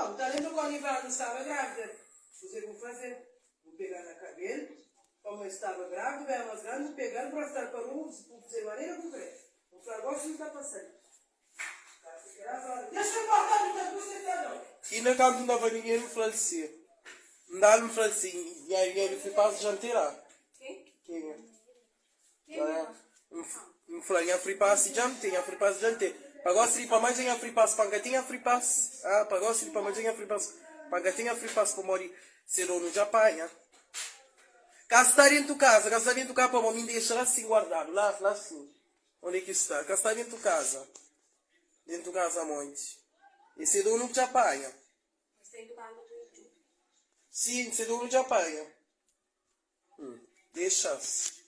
Não, tá lembra quando o Ivan estava grávida? Você vai fazer? Vou pegar na cabelo, como eu estava grávida, vai rasgando, vou pegar para estar para um, vou fazer maneira concreta. Vou falar, agora não está passando. Deixa eu cortar o tempo, você está não. E na casa não dava ninguém me falecer. Não dava me falecer, e aí ele foi para a janteira. Quem é? Influenha free pass jante, a free pass jante. Pagou se para mais em free pass, pangatinha free pass. Ah, pagou se para mais em free pass, pangatinha free pass para morrer. Se não já apanha. Cá dentro casa para mim deixar assim guardado, lá assim. Onde é que está? Cá está dentro casa. Dentro casa monte. E se não já apanha. Sim, se não já apanha. Deixa-se.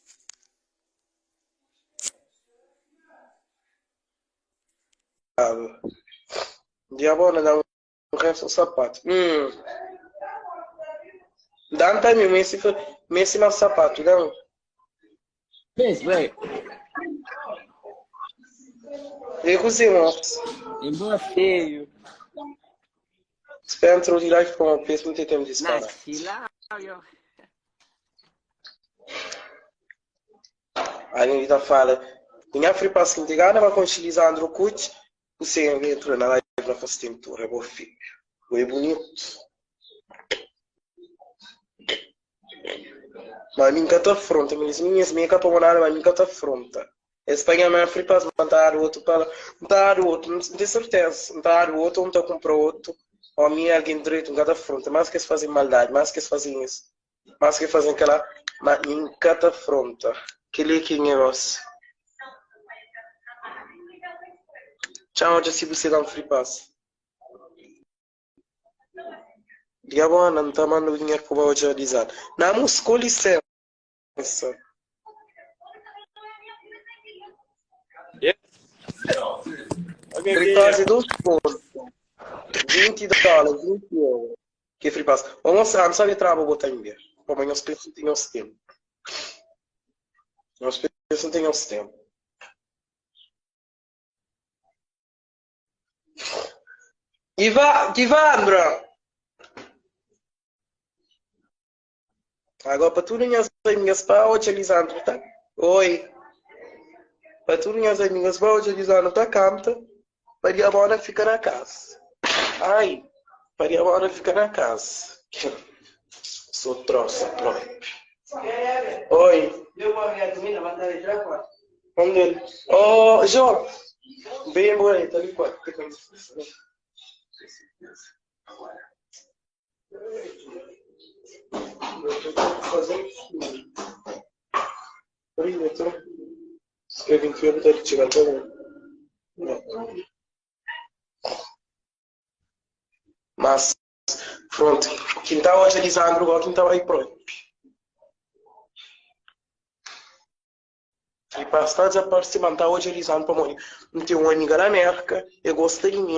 Diabona dá um resto do sapato. Dá um time, Messi no sapato, não? Mesmo, é. E così, moço. Embora feio. Spera entro di live come ho preso muito tempo de Na spara. Silário. Aí ele tá falando. Em África Passo Integada, mas com o Lisandro Cucci, você entra na live na faz tempo, é bom filho. É bonito. Mas minha cata afronta, minha capa monada, mas minha cata afronta. Espanha me África Passo, não tá outro para, não tá outro, não tenho certeza, não tá outro, não tá comprar outro. Ou a minha alguém direito, um cata afronta, mas que se fazem maldade, mas que se fazem isso, mas que fazem aquela, mas minha cata afronta. Que quem é você? Tchau, já se você dá um free pass. Diabo, não tá mandando dinheiro para o hoje avisar. Não, com licença. Free pass do ponto. $20, 20 euros. Que free pass? Vamos lá, não sabe trabalho botar em ver. Como nós pensamos que nós temos. Nós pensamos que temos tempo. Ivandra! Agora, para tu minhas amigas para hoje, Lisandro, tá? Oi. Para tu minhas amigas para hoje, Lisandro, tá? Canta. Para a Mona ficar na casa. Ai. Para a Mona ficar na casa. Sou troça própria. Oi. Deu uma minha comida, mas tá já quase. Vamos ver. Oh, João. Bem bonito, ali quase. Escrevi que eu vou tirar também. Mas, pronto. Quintal hoje Lisandro, igual quintal aí pronto. E para estar desaparecendo hoje Lisandro para morrer. Não tem uma amiga na América, eu gosto de mim.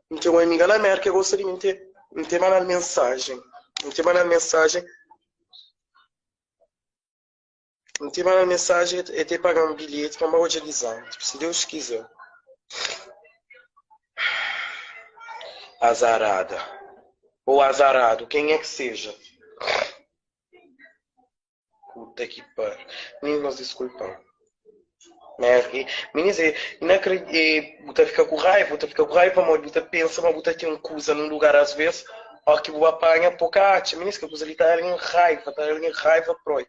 Não tem uma amiga na América, eu gosto de mim. Não tem mais mensagem. Não tem mais mensagem. Não tem mais mensagem, é ter pagar um bilhete para hoje Lisandro. Se Deus quiser. Azarada. Ou azarado, quem é que seja. Puta que pariu. Meninos, desculpam. Meninas, não acredito. Você fica com raiva, amor. Você pensa, mas você tem uma coisa num lugar às vezes. Ó, que vou apanhar pocate. Meninas, que a coisa ali tá em raiva própria.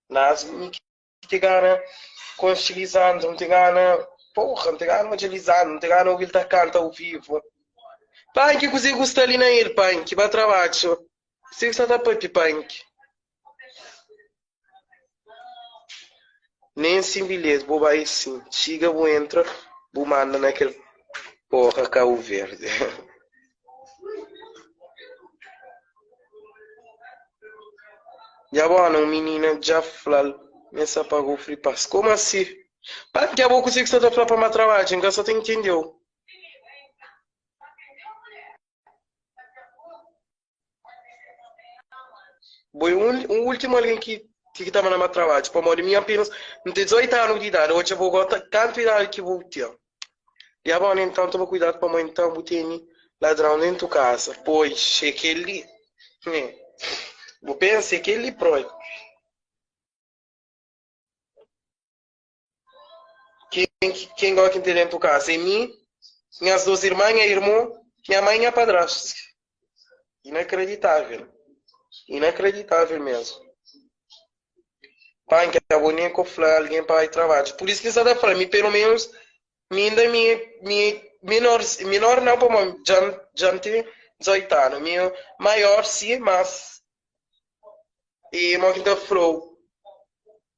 Nas que te gana com estilizando, não te gana. Porra, não te gana agilizando, não te gana ouvir ele canta ao vivo. Pai, que coisa gosta ali na ele, pai, que vai trabalhar. Você está da pai, pai. Nem assim, beleza, vou aí sim. Chega, vou entrar, vou mandar naquele porra Cabo Verde. Já bom, um menina já falou, me apagou o free pass. Como assim? Pai, que a boca você que está a falar para meu trabalho, então só te entendeu. Foi um último alguém que estava no meu trabalho. Tipo, amor, minha apenas não tem 18 anos de idade. Hoje eu vou botar quanto idade que vou ter. E agora, então, toma cuidado para mãe, então, botei ladrão dentro de casa. Pois, é aquele. Eu penso que ele próprio. Quem gosta de dentro de casa? É mim, minhas duas irmãs, minha irmã, minha mãe e minha padrasta. Inacreditável. Inacreditável mesmo. Pai, que é bonito falar alguém para ir trabalhar. Por isso que você está falando, pelo menos, ainda menor não para já tem 18 anos. Maior sim, mas e uma quinta flor.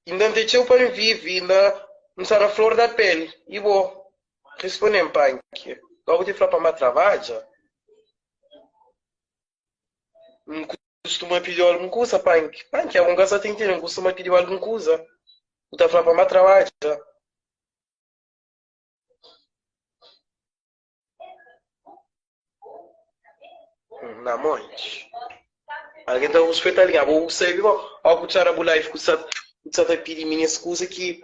Ainda não tem para viver, ainda não está na flor da pele. E vou responder, pai, que logo de falar para trabalhar. Não costuma pedir alguma coisa, pai. Pai, que algum caso tem que não costuma pedir alguma coisa. Não está falando para trabalhar. Na monte. Alguém está respeitando a linha. Vou sair, ó, cuchara bulai, fico a pedir minha escusa que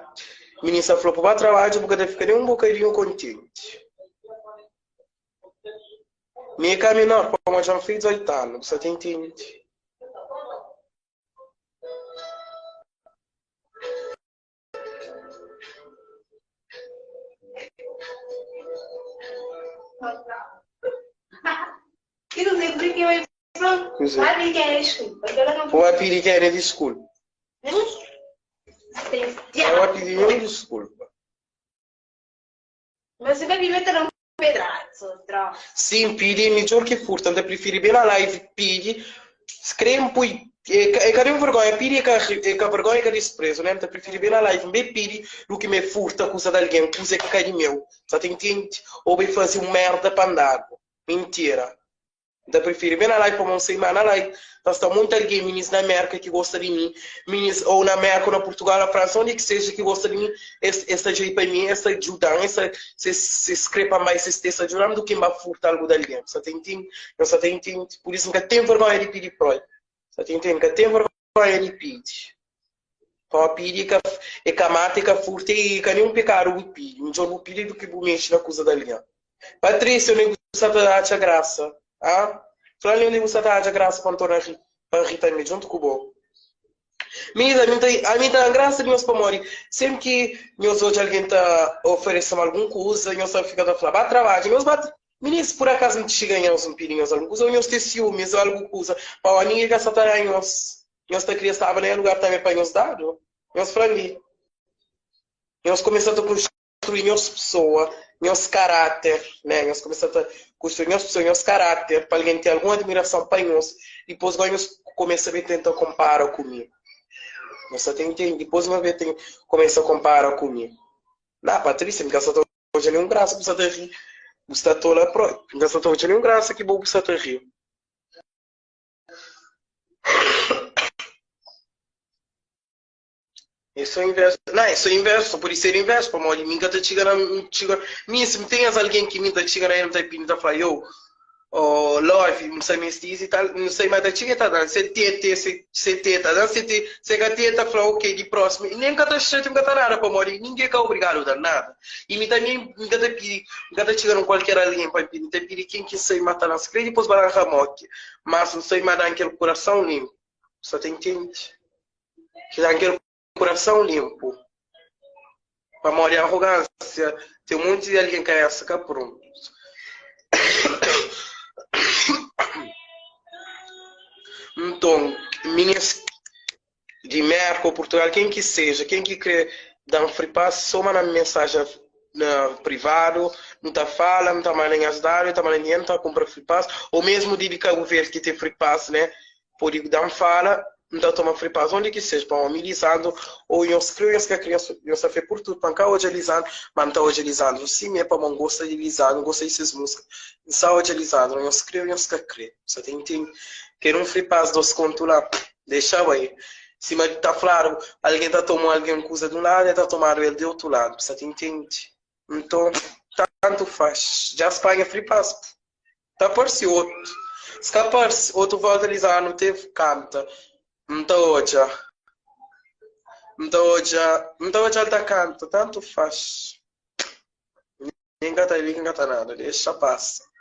minha falou para trabalhar, porque deve ficar um bocadinho contente. Minha caminhar, como já fiz 8 anos, você entende? Que não sei porque eu ia pronto. Vai vir que é desculpa. Ou a pedir que era desculpa. Ou a pedir desculpa. Mas você vai me meter um pedaço, troca. Sim, pedi melhor que furta. Então, prefiro bem na live, pedi. Escreve, pui. É que vergonha, pedi é que a vergonha que é desprezo, né? Então, prefiro bem na live, me pedi do que me furta, coisa de alguém, coisa que cai de meu. Você entende? Ou vai fazer um merda para andar. Mentira. Então, prefiro bem na live para uma semana na live. Então, está muito alguém, meninos na América, que gosta de mim. Meninos, ou na América, ou na Portugal, na França, onde que seja, que gosta de mim. Esta ajuda para mim, esta ajuda, se escreva mais, se esteja ajudando do que me furta algo de alguém. Você entende? Você entende? Por isso, nunca tem vergonha de pedir para ele. Você entende? Nunca tem vergonha de pedir. Então, a pedir é que a mata, é que a furta, é que nenhum pecado o pedir. Melhor o pedir do que o mexer na coisa de alguém. Patrícia, eu nem gosto de dar a graça. Ah? Falando em você tá a graça para tornar para Rita junto com o bom. A mim tá graça de meus pamori. Sempre que meus outros alguém tá oferecendo alguma coisa, eu só fico a falar, vai trabalhar, meus bat. Meninos, por acaso não te ganhamos um pirinho, alguma coisa, ou meus ter ciúmes, ou alguma coisa. Para ninguém que essa tá aí, nós tá criança estava nem lugar também para nos dar, nós frango. Nós começamos a construir nossa pessoa, nosso caráter, né? Nós começamos a construir nossa pessoa, nosso caráter, para alguém ter alguma admiração para nós. Depois nós começamos a tentar comparar comigo. Você entende? Depois nós começa a comparar comigo. Não, Patrícia, me gastou hoje nenhum graça para você rir. Você está toda pro. Me gastou hoje nenhum graça que bom para você rir. Isso é inverso. Não, isso é inverso. Por isso é inverso. Para mim, minha tá chegando. Se me tem alguém que me tá chegando aí, não tá pedindo, tá falando, eu, love, não sei mais disso e tal, não sei mais da chica, tá dando, se teta, tá se a teta falou, ok, de próximo, e nem cada chefe, não tá nada, para morrer, ninguém é obrigado a dar nada. E me também, me tá chegando qualquer alguém, para pedir, te pedir quem que sei matar nas crentes, depois vai arrancar moque. Mas não sei mais dar aquele coração limpo. Só tem entende? Que dá aquele coração limpo. Para morrer a arrogância. Tem um monte de alguém que é essa, cá pronto. Então, meninas de Merco, Portugal, quem que seja, quem que quer dar um free pass, só manda mensagem no privado, não tá fala, não tá mandando as dados, não tá mandando dinheiro, não tá comprando free pass, ou mesmo de que o governo que tem free pass, né, pode dar um fala, então toma free pass onde que seja, para um alisando, ou eu escrevo que a criança fez por tudo, para cá hoje alisando, mas não está hoje alisando, sim, é para um gosto de alisando, não gosta dessas músicas, não está hoje alisando, eu escrevo e eu escrevo, você tem que quer um free pass dos contos lá, deixa aí, se mas está claro, alguém está tomando alguém coisa de um lado, está tomando ele do outro lado, você entende? Então, tanto faz, já Espanha free pass, tá por si outro, escapar outro volta alisando, teve canta, então hoje alta canto, tanto faz. Ninguém gata nada, deixa passar.